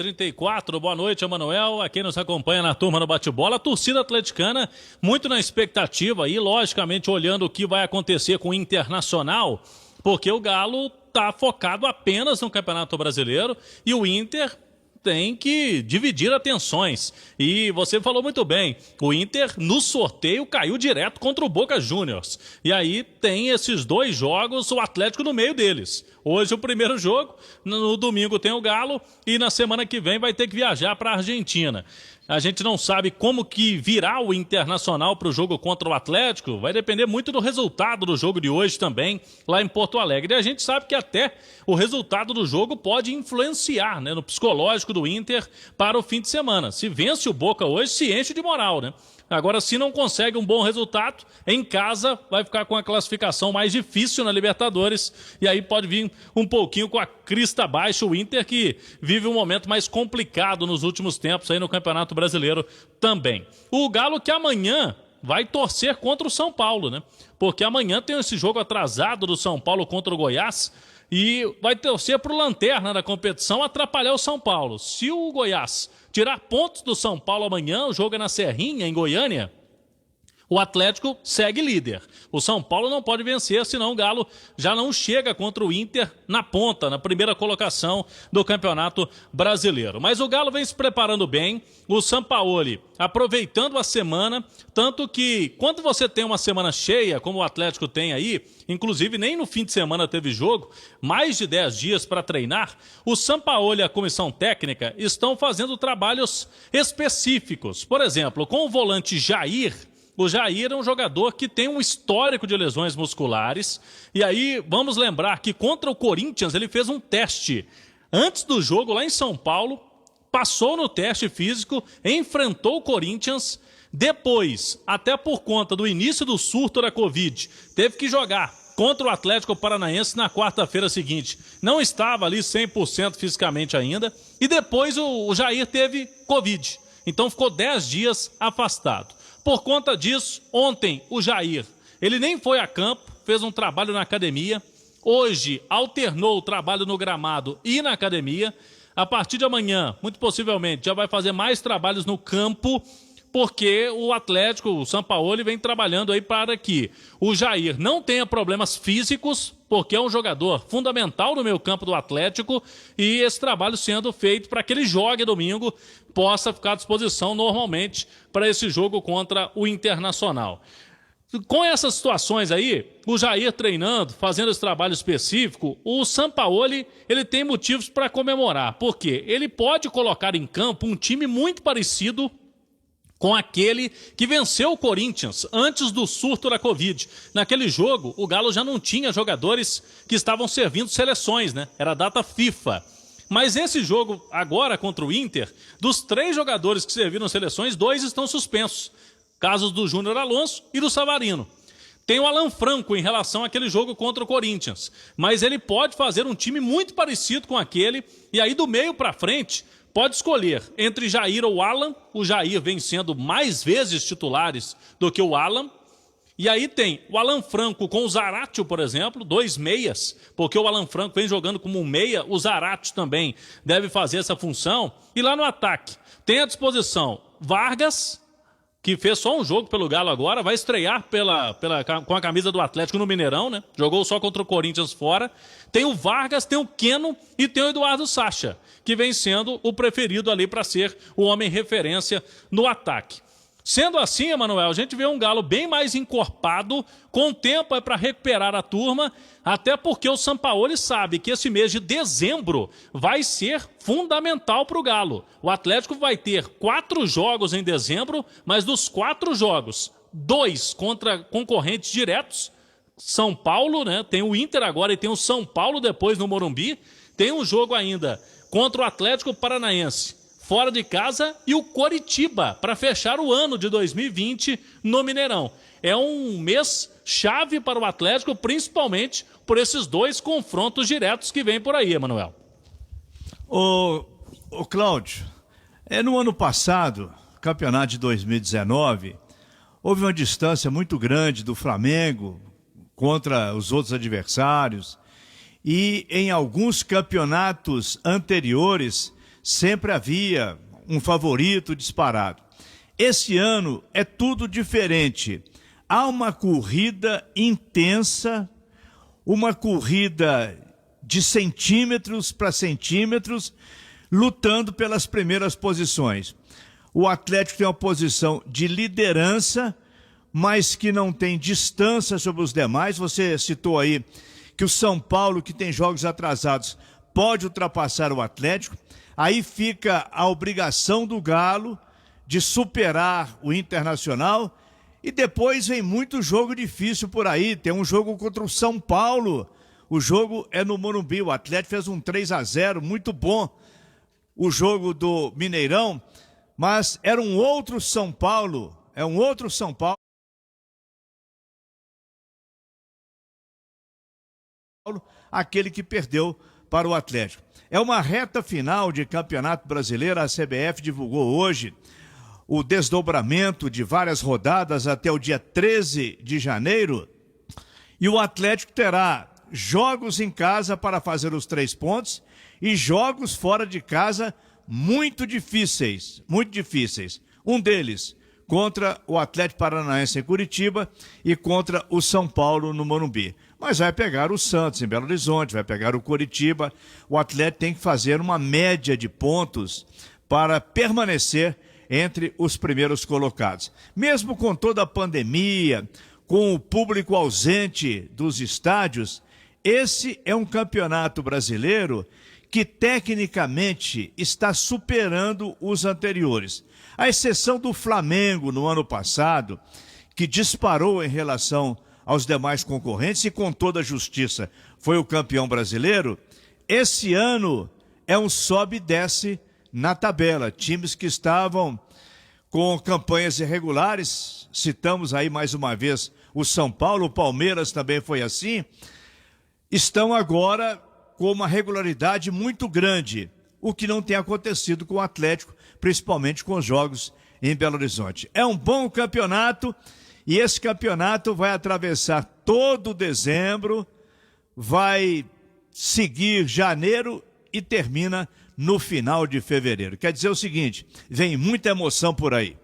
8h34, boa noite, Emanuel. A quem nos acompanha na turma no bate-bola, a torcida atleticana muito na expectativa e, logicamente, olhando o que vai acontecer com o Internacional, porque o Galo está focado apenas no Campeonato Brasileiro e o Inter tem que dividir atenções. E você falou muito bem, o Inter no sorteio caiu direto contra o Boca Juniors. E aí tem esses dois jogos, o Atlético no meio deles. Hoje o primeiro jogo, no domingo tem o Galo e na semana que vem vai ter que viajar para a Argentina. A gente não sabe como que virá o Internacional para o jogo contra o Atlético. Vai depender muito do resultado do jogo de hoje também, lá em Porto Alegre. E a gente sabe que até o resultado do jogo pode influenciar, né, no psicológico do Inter para o fim de semana. Se vence o Boca hoje, se enche de moral, né? Agora, se não consegue um bom resultado, em casa vai ficar com a classificação mais difícil na Libertadores. E aí pode vir um pouquinho com a crista baixa o Inter, que vive um momento mais complicado nos últimos tempos aí no Campeonato Brasileiro também. O Galo que amanhã vai torcer contra o São Paulo, né? Porque amanhã tem esse jogo atrasado do São Paulo contra o Goiás e vai torcer para o lanterna da competição atrapalhar o São Paulo. Se o Goiás tirar pontos do São Paulo amanhã, o jogo é na Serrinha, em Goiânia, o Atlético segue líder. O São Paulo não pode vencer, senão o Galo já não chega contra o Inter na ponta, na primeira colocação do Campeonato Brasileiro. Mas o Galo vem se preparando bem, o Sampaoli aproveitando a semana, tanto que quando você tem uma semana cheia, como o Atlético tem aí, inclusive nem no fim de semana teve jogo, mais de 10 dias para treinar, o Sampaoli e a comissão técnica estão fazendo trabalhos específicos. Por exemplo, com o volante Jair. O Jair é um jogador que tem um histórico de lesões musculares. E aí, vamos lembrar que contra o Corinthians ele fez um teste antes do jogo lá em São Paulo, passou no teste físico, enfrentou o Corinthians. Depois, até por conta do início do surto da Covid, teve que jogar contra o Atlético Paranaense na quarta-feira seguinte. Não estava ali 100% fisicamente ainda. E depois o Jair teve Covid. Então ficou 10 dias afastado. Por conta disso, ontem o Jair, ele nem foi a campo, fez um trabalho na academia. Hoje alternou o trabalho no gramado e na academia. A partir de amanhã, muito possivelmente, já vai fazer mais trabalhos no campo, porque o Atlético, o Sampaoli, vem trabalhando aí para que o Jair não tenha problemas físicos, porque é um jogador fundamental no meio campo do Atlético, e esse trabalho sendo feito para que ele jogue domingo, possa ficar à disposição normalmente para esse jogo contra o Internacional. Com essas situações aí, o Jair treinando, fazendo esse trabalho específico, o Sampaoli, ele tem motivos para comemorar, porque ele pode colocar em campo um time muito parecido com aquele que venceu o Corinthians antes do surto da Covid. Naquele jogo, o Galo já não tinha jogadores que estavam servindo seleções, né? Era data FIFA. Mas esse jogo, agora contra o Inter, dos 3 jogadores que serviram seleções, 2 estão suspensos. Casos do Júnior Alonso e do Savarino. Tem o Alan Franco em relação àquele jogo contra o Corinthians. Mas ele pode fazer um time muito parecido com aquele, e aí do meio para frente pode escolher entre Jair ou Alan. O Jair vem sendo mais vezes titulares do que o Alan. E aí tem o Alan Franco com o Zaratio, por exemplo, 2 meias, porque o Alan Franco vem jogando como um meia, o Zaratio também deve fazer essa função. E lá no ataque tem à disposição Vargas, que fez só um jogo pelo Galo agora, vai estrear com a camisa do Atlético no Mineirão, né? Jogou só contra o Corinthians fora. Tem o Vargas, tem o Keno e tem o Eduardo Sacha, que vem sendo o preferido ali para ser o homem referência no ataque. Sendo assim, Emanuel, a gente vê um Galo bem mais encorpado, com tempo para recuperar a turma, até porque o Sampaoli sabe que esse mês de dezembro vai ser fundamental para o Galo. O Atlético vai ter 4 jogos em dezembro, mas dos 4 jogos, 2 contra concorrentes diretos, São Paulo, né? Tem o Inter agora e tem o São Paulo depois no Morumbi, tem um jogo ainda contra o Atlético Paranaense, fora de casa, e o Coritiba, para fechar o ano de 2020 no Mineirão. É um mês chave para o Atlético, principalmente por esses 2 confrontos diretos que vêm por aí, Emanuel. Ô Cláudio, no ano passado, campeonato de 2019, houve uma distância muito grande do Flamengo contra os outros adversários, e em alguns campeonatos anteriores sempre havia um favorito disparado. Esse ano é tudo diferente. Há uma corrida intensa, uma corrida de centímetros para centímetros, lutando pelas primeiras posições. O Atlético tem uma posição de liderança, mas que não tem distância sobre os demais. Você citou aí que o São Paulo, que tem jogos atrasados, pode ultrapassar o Atlético. Aí fica a obrigação do Galo de superar o Internacional. E depois vem muito jogo difícil por aí. Tem um jogo contra o São Paulo. O jogo é no Morumbi. O Atlético fez um 3-0, muito bom o jogo do Mineirão. Mas era um outro São Paulo. É um outro São Paulo. Aquele que perdeu para o Atlético. É uma reta final de Campeonato Brasileiro. A CBF divulgou hoje o desdobramento de várias rodadas até o dia 13 de janeiro. E o Atlético terá jogos em casa para fazer os 3 pontos e jogos fora de casa muito difíceis, muito difíceis. Um deles contra o Atlético Paranaense em Curitiba e contra o São Paulo no Morumbi. Mas vai pegar o Santos em Belo Horizonte, vai pegar o Curitiba. O Atlético tem que fazer uma média de pontos para permanecer entre os primeiros colocados. Mesmo com toda a pandemia, com o público ausente dos estádios, esse é um campeonato brasileiro que tecnicamente está superando os anteriores. À exceção do Flamengo no ano passado, que disparou em relação aos demais concorrentes e com toda a justiça foi o campeão brasileiro, esse ano é um sobe e desce na tabela. Times que estavam com campanhas irregulares, citamos aí mais uma vez o São Paulo, o Palmeiras também foi assim, estão agora com uma regularidade muito grande, o que não tem acontecido com o Atlético, principalmente com os jogos em Belo Horizonte. É um bom campeonato e esse campeonato vai atravessar todo dezembro, vai seguir janeiro e termina no final de fevereiro. Quer dizer o seguinte, vem muita emoção por aí.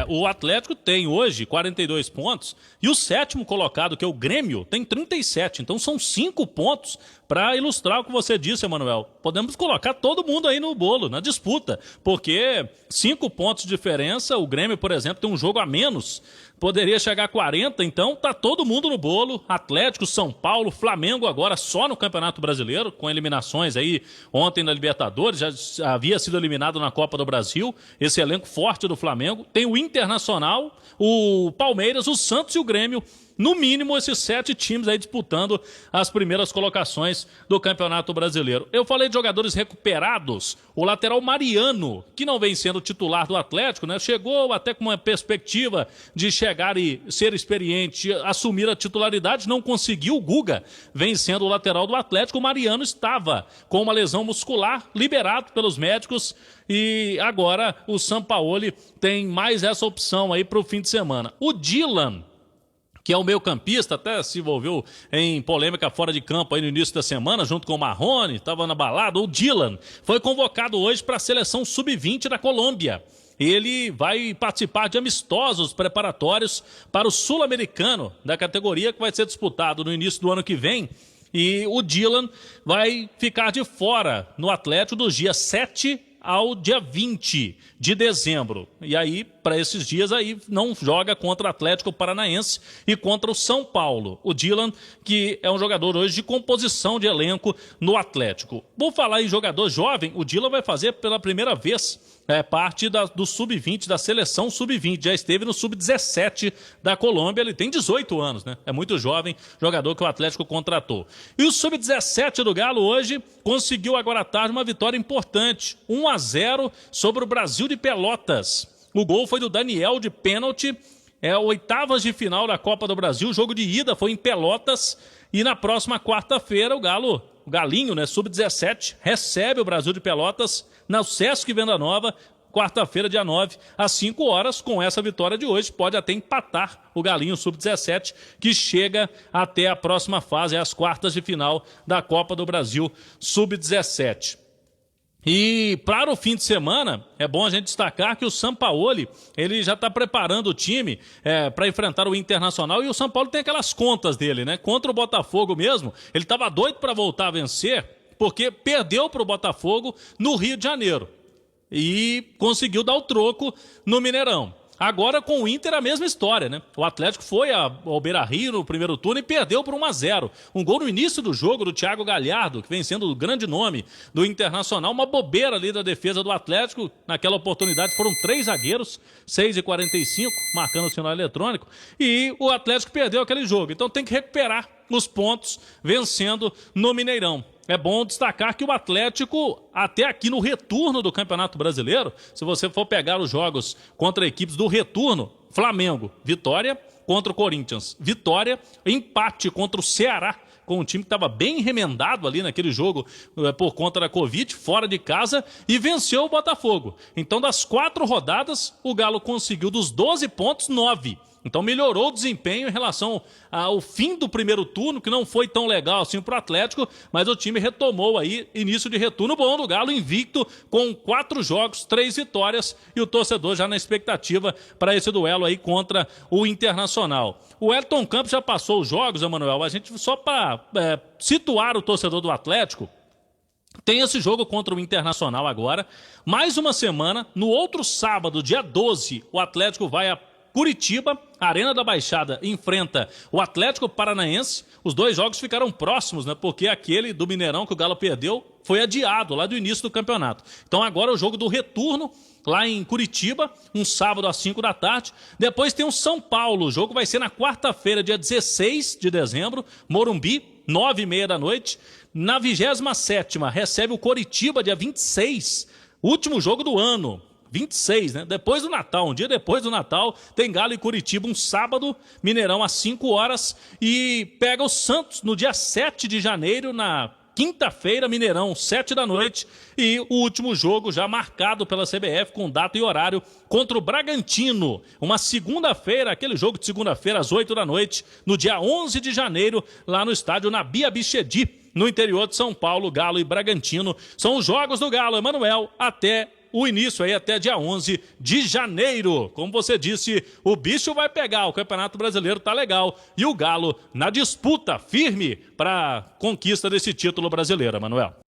O Atlético tem hoje 42 pontos e o 7º colocado, que é o Grêmio, tem 37. Então são 5 pontos para ilustrar o que você disse, Emanuel. Podemos colocar todo mundo aí no bolo, na disputa, porque 5 pontos de diferença, o Grêmio, por exemplo, tem um jogo a menos, poderia chegar a 40, então tá todo mundo no bolo. Atlético, São Paulo, Flamengo agora só no Campeonato Brasileiro, com eliminações aí ontem na Libertadores, já havia sido eliminado na Copa do Brasil, esse elenco forte do Flamengo. Tem o Internacional, o Palmeiras, o Santos e o Grêmio. No mínimo, esses 7 times aí disputando as primeiras colocações do Campeonato Brasileiro. Eu falei de jogadores recuperados. O lateral Mariano, que não vem sendo titular do Atlético, né? Chegou até com uma perspectiva de chegar e ser experiente, assumir a titularidade, não conseguiu. O Guga vem sendo o lateral do Atlético. O Mariano estava com uma lesão muscular, liberado pelos médicos. E agora o Sampaoli tem mais essa opção aí para o fim de semana. O Dylan, que é o meio-campista, até se envolveu em polêmica fora de campo aí no início da semana, junto com o Marrone, estava na balada. O Dylan foi convocado hoje para a seleção sub-20 da Colômbia. Ele vai participar de amistosos preparatórios para o Sul-Americano da categoria, que vai ser disputado no início do ano que vem. E o Dylan vai ficar de fora no Atlético dos dias 7 ao dia 20 de dezembro. E aí, para esses dias aí, não joga contra o Atlético Paranaense e contra o São Paulo. O Dylan, que é um jogador hoje de composição de elenco no Atlético. Por falar em jogador jovem, o Dylan vai fazer pela primeira vez parte do sub-20, da seleção sub-20. Já esteve no sub-17 da Colômbia. Ele tem 18 anos, né? É muito jovem, jogador que o Atlético contratou. E o sub-17 do Galo hoje conseguiu agora à tarde uma vitória importante. 1-0 sobre o Brasil de Pelotas. O gol foi do Daniel de pênalti. É oitavas de final da Copa do Brasil. O jogo de ida foi em Pelotas. E na próxima quarta-feira o Galinho, né, sub-17, recebe o Brasil de Pelotas na Sesc Venda Nova, quarta-feira, dia 9, às 5 horas. Com essa vitória de hoje, pode até empatar o Galinho sub-17, que chega até a próxima fase, as quartas de final da Copa do Brasil sub-17. E para o fim de semana, é bom a gente destacar que o Sampaoli, ele já está preparando o time para enfrentar o Internacional, e o São Paulo tem aquelas contas dele, né? Contra o Botafogo mesmo, ele estava doido para voltar a vencer, porque perdeu para o Botafogo no Rio de Janeiro e conseguiu dar o troco no Mineirão. Agora com o Inter a mesma história, né? O Atlético foi ao Beira-Rio no primeiro turno e perdeu por 1-0. Um gol no início do jogo do Thiago Galhardo, que vem sendo o grande nome do Internacional. Uma bobeira ali da defesa do Atlético. Naquela oportunidade foram 3 zagueiros, 6h45, marcando o sinal eletrônico. E o Atlético perdeu aquele jogo. Então tem que recuperar os pontos vencendo no Mineirão. É bom destacar que o Atlético, até aqui no retorno do Campeonato Brasileiro, se você for pegar os jogos contra equipes do retorno, Flamengo, vitória, contra o Corinthians, vitória, empate contra o Ceará, com um time que estava bem remendado ali naquele jogo por conta da Covid, fora de casa, e venceu o Botafogo. Então, das 4 rodadas, o Galo conseguiu dos 12 pontos, 9. Então melhorou o desempenho em relação ao fim do primeiro turno, que não foi tão legal assim para o Atlético, mas o time retomou aí, início de retorno bom do Galo, invicto, com 4 jogos, 3 vitórias, e o torcedor já na expectativa para esse duelo aí contra o Internacional. O Elton Campos já passou os jogos, Emanuel, a gente só para situar o torcedor do Atlético, tem esse jogo contra o Internacional agora, mais uma semana, no outro sábado, dia 12, o Atlético vai a Curitiba, Arena da Baixada, enfrenta o Atlético Paranaense. Os 2 jogos ficaram próximos, né? Porque aquele do Mineirão que o Galo perdeu foi adiado lá do início do campeonato. Então agora o jogo do retorno lá em Curitiba, um sábado às 5 da tarde. Depois tem o São Paulo. O jogo vai ser na quarta-feira, dia 16 de dezembro, Morumbi, 9h30 da noite. Na 27ª recebe o Coritiba, dia 26, último jogo do ano. 26, né? Depois do Natal, um dia depois do Natal, tem Galo e Curitiba, um sábado, Mineirão às 5 horas, e pega o Santos no dia 7 de janeiro, na quinta-feira, Mineirão, 7 da noite, e o último jogo já marcado pela CBF com data e horário contra o Bragantino, uma segunda-feira, aquele jogo de segunda-feira às 8 da noite, no dia 11 de janeiro, lá no estádio Nabi Abichedi, no interior de São Paulo. Galo e Bragantino são os jogos do Galo, Emanuel, até o início aí até dia 11 de janeiro. Como você disse, o bicho vai pegar, o Campeonato Brasileiro tá legal, e o Galo na disputa firme para conquista desse título brasileiro, Manuel.